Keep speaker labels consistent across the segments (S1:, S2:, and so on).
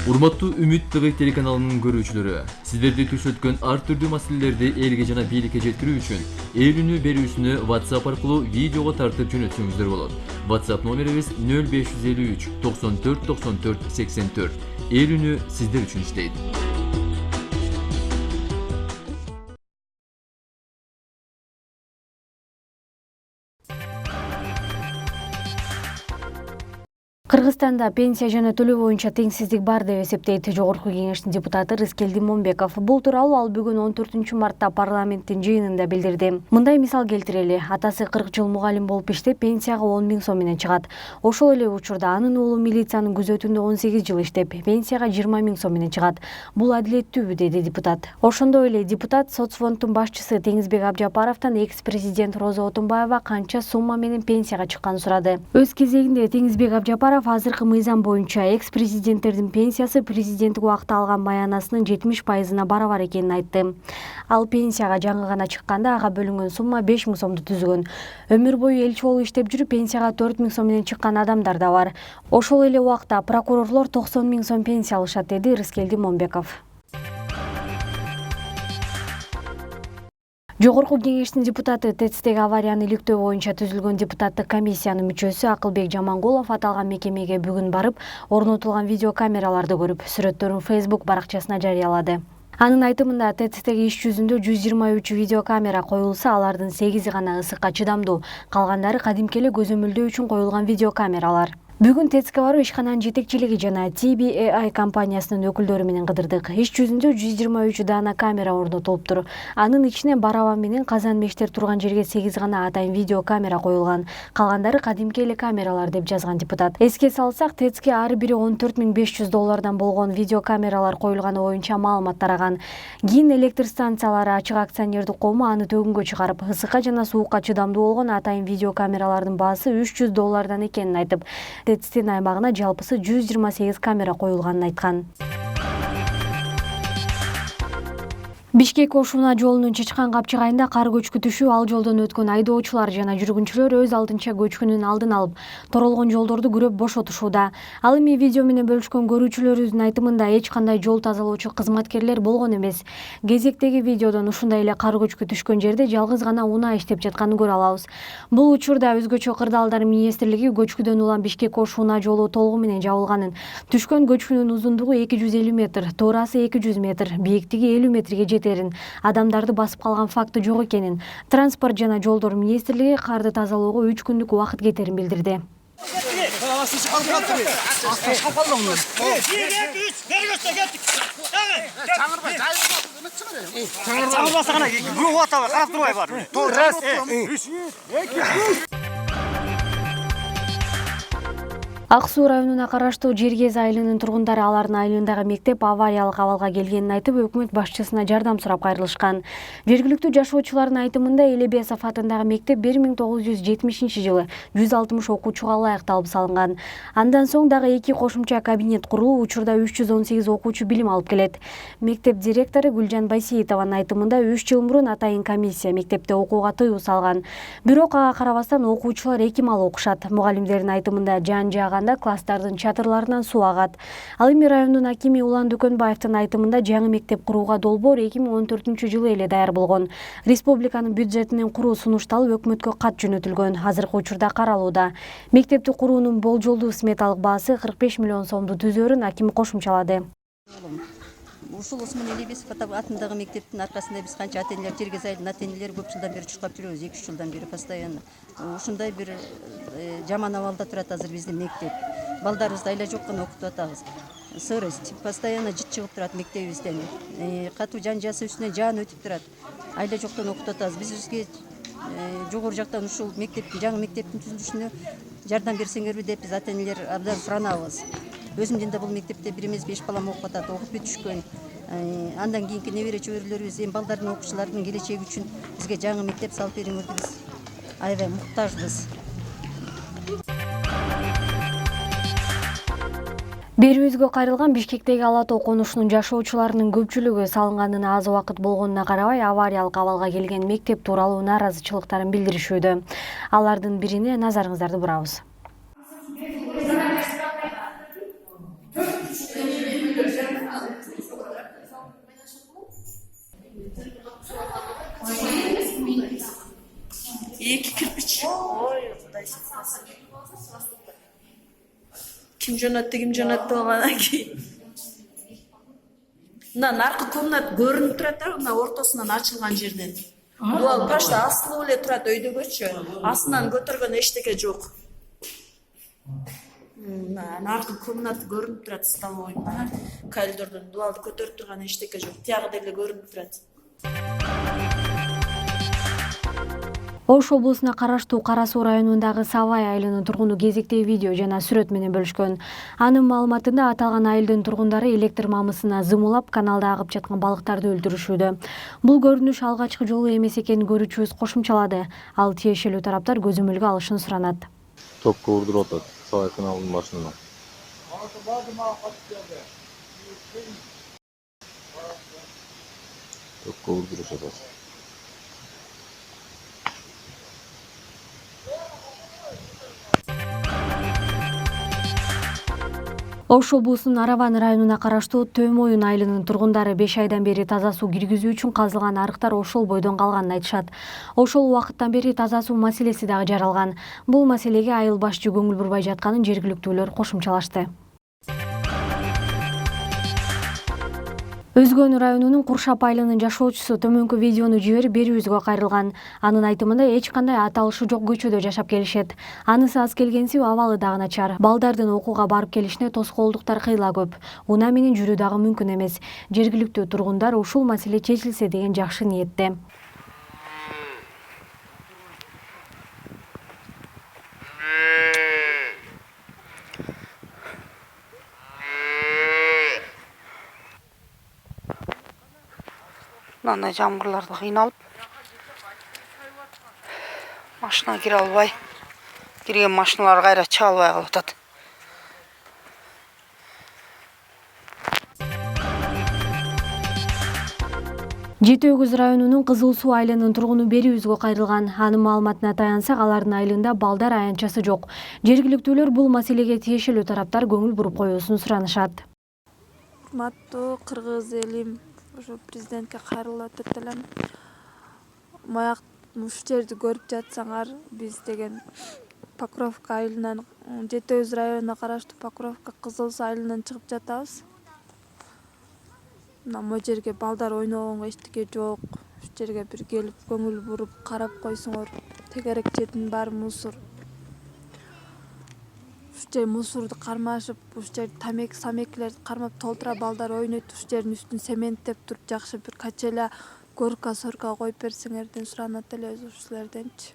S1: Урматтуу Үмүт ТВ телеканалынын көрүүчүлөрү, сиздерди түш өткөн ар түрдүү маселелерди элге жана бийликке жеткирүү үчүн ээлүүнү берүүсүнү WhatsApp аркылуу видеого тартып жөнөтсөңүздөр болот. WhatsApp номерибиз 0553 94 94 84. Ээлүүнү сиздер үчүн иштейт.
S2: Кыргызстанда пенсия жана төлөө боюнча теңсиздик бар деп эсептейт Жогорку кеңештин депутаты Рыскелди Момбеков. Бул тууралуу ал бүгүн 14 мартта парламенттин жыйынында билдирди. Мындай мисал келтирели. Атасы 40 жыл мугалим болуп иштеп, пенсияга 10 000 сом менен чыгат. Ошол эле учурда анын уулу милициянын күзөтүндө 18 жыл иштеп, пенсияга 20 000 сом менен чыгат. Бул адилеттүүбү, деди депутат. Ошондой эле депутат соцфонддун башчысы Теңизбек Абжапаровдон экс-президент Роза Отунбаева канча сумма менен пенсияга чыкканын сурады. Өз кезегинде Теңизбек Абжапаров азыркы мыйзам боюнча экс-президенттердин пенсиясы президенттик убакта алган маянасынын 70%-на барабар экенин айтты. Ал пенсияга жаңы гана чыкканда ага бөлүнгөн сумма 5 000 сомду түзгөн. Өмүр бою элчи болуп иштеп жүрүп пенсияга 4 000 сом менен чыккан адамдар да бар. Ошол эле убакта прокурорлор 90 000 сом пенсия алышат, деди Рыскелди Момбеков. Жогорку кеңештин депутаты ТЭЦтеги аварияны иликтөө боюнча түзүлгөн депутаттык комиссиянын мүчөсү Акылбек Жамангулов аталган мекемеге бүгүн барып, орнотулган видеокамераларды көрүп, сүрөттөрүн Facebook баракчасына жарыялады. Анын айтымында ТЭЦтеги иш жүзүндө 123 видеокамера коюлса, алардын 8 гана ысыкка чыдамдуу, калгандары кадимки эле көзөмөлдөө үчүн коюлган видеокамералар. Бүгүн ТЭЦке барып ишкананын жетекчилиги жана TBAI компаниясынын өкүлдөрү менен кыдырдык. Иш жүзүндө 123 даана камера орнотулуптур. Анын ичине барабан менен казан мештер турган жерге 8 гана атайын видеокамера коюлган. Калгандары кадимки эле камералар, деп жазган депутат. Эске салсак, ТЭЦке ар бири $14 500 болгон видеокамералар коюлганы боюнча маалымат тараган. Кийин электр станциялары ачык акционердик коому аны төгүнгө чыгарып, ысыкка жана суукка чыдамдуу болгон атайын видеокамералардын баасы $300 экенин айтып, ТЭЦтин аймагына жалпысы 128 камера коюлганын айткан. Бишкек Ошуна жолунун Чычкан Капчык айында кар көчкү ал жолдон өткөн айдоочулар жана жүргүнчүлөр өз алдынча көчкүнүн алдын алып, торолгон жолдорду күрөп бошотушууда. Ал эми видео менен бөлүшкөн көрүүчүлөрүбүздүн айтымында эч кандай жол тазалоочу кызматкерлер болгон эмес. Кезектеги видеодон ушундай эле кар көчкү түшкөн жерде жалгыз гана унаа иштеп жатканын көрө алабыз. Бул учурда өзгөчө кырдаалдар министрлиги көчкүдөн улам Бишкек Ошуна жолу толугу менен жабылганын, түшкөн көчкүнүн узундугу 250 метр, туурасы 200 метр, бийиктиги 50 метрге жетерин, адамдарды басып калган факты жок экенин, транспорт жана жолдор министрлиги карды тазалоого 3 күндүк убакыт кетерин билдирди. Ак Суу районуна караштуу Жергез айылынын тургундары алардын айылындагы мектеп авариялык абалга келгенин айтып, өкмөт башчысына жардам сурап кайрылышкан. Жергиликтүү жашоочулардын айтымында Элебесов атындагы мектеп 1970-жылы 160 окуучуга ылайыкталып салынган. Андан соң дагы 2 кошумча кабинет курулуп, учурда 318 окуучу билим алып келет. Мектеп директору Гүлжан Байсейитованын айтымында 3 жыл мурун атайын комиссия мектепте окууга тыюу салган. Бирок ага карабастан окуучулар эки мал окушат. Мугалимдердин айтымында жан-жаган класстардын чатырларынан суу агат. Ал эми райондун акими Улан Дөкөнбаевдин айтымында жаңы мектеп курууга долбоор 2014-жылы эле даяр болгон. Республиканын бюджетинен куруу сунушталып, өкмөткө кат жөнөтүлгөн. Азыркы учурда каралууда. Мектепти куруунун болжолдуу сметалык баасы 45 миллион сомду түзөөрүн аким кошумчалады.
S3: Ушул Осмон Элебесов атындагы мектептин аркасында биз канча ата-энелер, Жергез айылынын ата-энелери көп жылдан бери чуркап жүрөбүз, 2-3 жылдан бери постоянно. Ушундай бир жаман абалда турат азыр биздин мектеп. Балдарыбызды айла жок гана окутуп атабыз. Сырость постоянно жыт чыгып турат мектебибизден. Катуу жан жасы үстүнөн жаан өтүп турат. Айла жоктон окутуп атабыз. Биз бизге жогору жактан ушул мектептин, жаңы мектептин түзүлүшүнө жардам берсеңерби деп биз ата-энелер абдан суранабыз. Өзүмдөн да бул мектепте 1 эмес 5 балам окуп атат, окуп бүтүшкөн. Андан кийинки небере чөбөрөлөрүбүз, эми балдардын окуучулардын келечеги үчүн бизге жаңы мектеп салып бериңерди, биз аябай муктажбыз.
S2: Берүүбүзгө кайрылган Бишкектеги Ала Тоо конушунун жашоочуларынын көпчүлүгү салынганына аз убакыт болгонуна карабай авариялык абалга келген мектеп тууралуу нааразычылыктарын билдиришүүдө. Алардын бирине назарыңыздарды бурабыз.
S4: Ким жөнөттү болгандан кийин. Мына наркы комнат көрүнүп турат да, мына ортосунан ачылган жерден. Дуал просто асылып эле турат өйдөгөчү. Астынан көтөргөн эчтеке жок. Наркы комнат көрүнүп турат столовой. Коридордон дуалды көтөрүп турган эчтеке жок. Тиягы деле көрүнүп турат.
S2: Ош облусуна караштуу Кара Суу районундагы Савай айылынын тургуну кезектеги видео жана сүрөт менен бөлүшкөн. Анын маалыматында аталган айылдын тургундары электр мамысына зымылап каналда агып жаткан балыктарды өлтүрүшүүдө. Бул көрүнүш алгачкы жолу эмес экенин көрүүчүбүз кошумчалады. Ал тиешелүү тараптар көзөмөлгө алышын суранат.
S5: Топко урдуруп атат Савай каналынын башында. Топко урдуруп атат.
S2: Ош облусунун Араван районуна караштуу Төмөйүн айылынын тургундары 5 айдан бери таза суу киргизүү үчүн казылган арыктар ошол бойдон калганын айтышат. Ошол убакыттан бери таза суу маселеси дагы жаралган. Бул маселеге айыл башчы көңүл бурбай жатканын жергиликтүүлөр кошумчалашты. Өзгөн районунун Куршап айылынын жашоочусу төмөнкү видеону жиберип берүүбүзгө кайрылган. Анын айтымында эч кандай аталышы жок көчөдө жашап келишет. Анысы аз келгенси абалы дагы начар. Балдардын окууга барып келишине тоскоолдуктар кыйла көп. Унаа менен жүрүү дагы мүмкүн эмес. Жергиликтүү тургундар ушул маселе чечилсе деген жакшы ниетте.
S6: Мындай жамгырларда кыйналып машина кире албай, кирген машиналар кайра чыга албай калып атат.
S2: Жети Өгүз районунун Кызыл Суу айылынын тургуну берүүбүзгө кайрылган. Анын маалыматына таянсак, алардын айылында балдар аянтчасы жок. Жергиликтүүлөр бул маселеге тиешелүү тараптар көңүл буруп коюусун суранышат.
S7: Урматтуу кыргыз элим, ошо президентке кайрылып атып элем. Маяк ушул жерди көрүп жатсаңар, биз деген Покровка айылынан, Жети Өгүз районуна караштуу Покровка Кызыл Суу айылынан чыгып жатабыз. Мына могу жерге балдар ойногонго эчтеке жок. Ушул жерге бир келип көңүл буруп карап койсоңор, тегерек жердин баары мусор. Ушул жер мусорду кармашып, ушул жер самекилерди кармап толтура балдар ойнойт. Ушул жердин үстүн цементтеп туруп, жакшы бир качеля горка-сорка коюп берсеңерден суранат элебиз ушул силерденчи.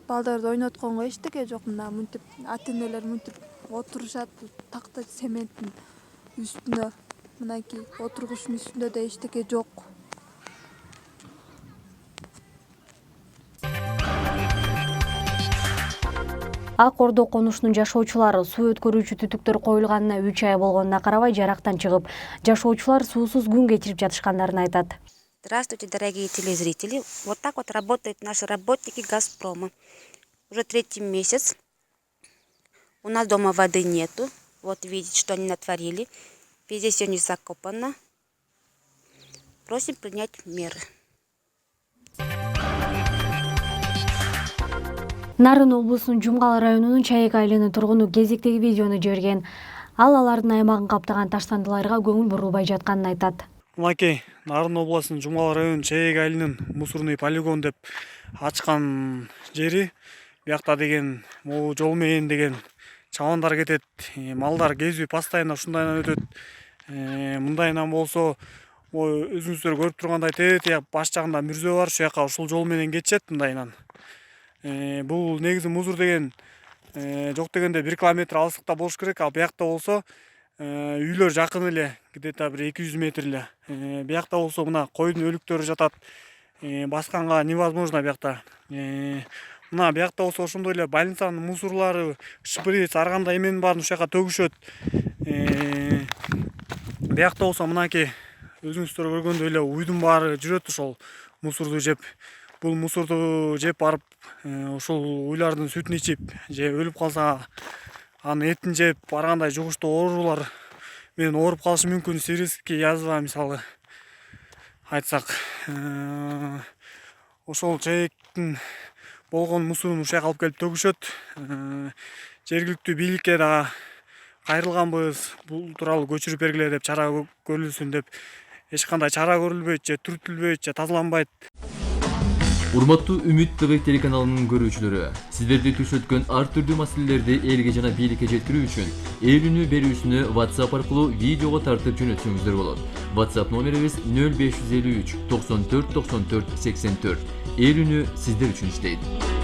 S7: Балдарды ойнотконго эчтеке жок. Мына мынтип ата-энелер мынтип отурушат такта цементтин үстүнө. Мынакей отургучтун үстүндө да эчтеке жок.
S2: Ак Ордо конушунун жашоочулары суу өткөрүүчү түтүктөр коюлганына 3 ай болгонуна карабай жарактан чыгып, жашоочулар суусуз күн кечирип жатышкандарын айтат.
S8: Здравствуйте, дорогие телезрители. Вот так вот работают наши работники «Газпрома». Уже 3-й месяц. У нас дома воды нету. Вот видите, что они натворили. Везде все не закопано. Просим принять меры.
S2: Нарын облусунун Жумгал районунун Чайек айылынын тургуну кезектеги видеону жиберген. Ал алардын аймагын каптаган таштандыларга көңүл бурулбай жатканын айтат.
S9: Мынакей Нарын обласынын Жумгал районунун Чайек айылынын мусорный полигон деп ачкан жери. Биякта деген могу жол менен деген чабандар кетет, малдар кезүү постоянно ушундайдан өтөт. Мындайынан болсо, өзүңүздөр көрүп тургандай тээ баш жагында мүрзө бар, ушул жака ушул жол менен кетишет мындайынан. Бул негизи мусор деген жок дегенде 1 километр алыстыкта болуш керек, ал биякта болсо үйлөр жакын эле, где-то бир 200 метр эле. Биякта болсо мына койдун өлүктөрү жатат. Басканга невозможно биякта. Мына биякта болсо ошондой эле больницанын мусорлары, шприц, ар кандай эменин баарын ушул жака төгүшөт. Биякта болсо мынакей өзүңүздөр көргөндөй эле уйдун баары жүрөт ошол мусорду жеп. Бул мусорду жеп барып, ошол уйлардын сүтүн ичип, же өлүп калса, анын этин жеп, ар кандай жугуштуу оорулар менен ооруп калышы мүмкүн. Сирийский язва мисалы айтсак. Ошол Чайектин болгон мусорун ушул жака алып келип төгүшөт. жергиликтүү бийликке дагы кайрылганбыз, бул тууралуу көчүрүп бергиле деп чара көрүлсүн деп эч кандай чара көрүлбөйт же түртүлбөйт же тазаланбайт.
S1: Урматтуу Үмүт ТВ телеканалынын көрүүчүлөрү, сиздерди түш өткөн ар түрдүү маселелерди элге жана бийликке жеткирүү үчүн ээлүүнү берүүсүнү WhatsApp аркылуу видеого тартып жөнөтсөңүздөр болот. WhatsApp номерибиз 0553 94 94 84. Ээлүүнү сиздер үчүн иштейт.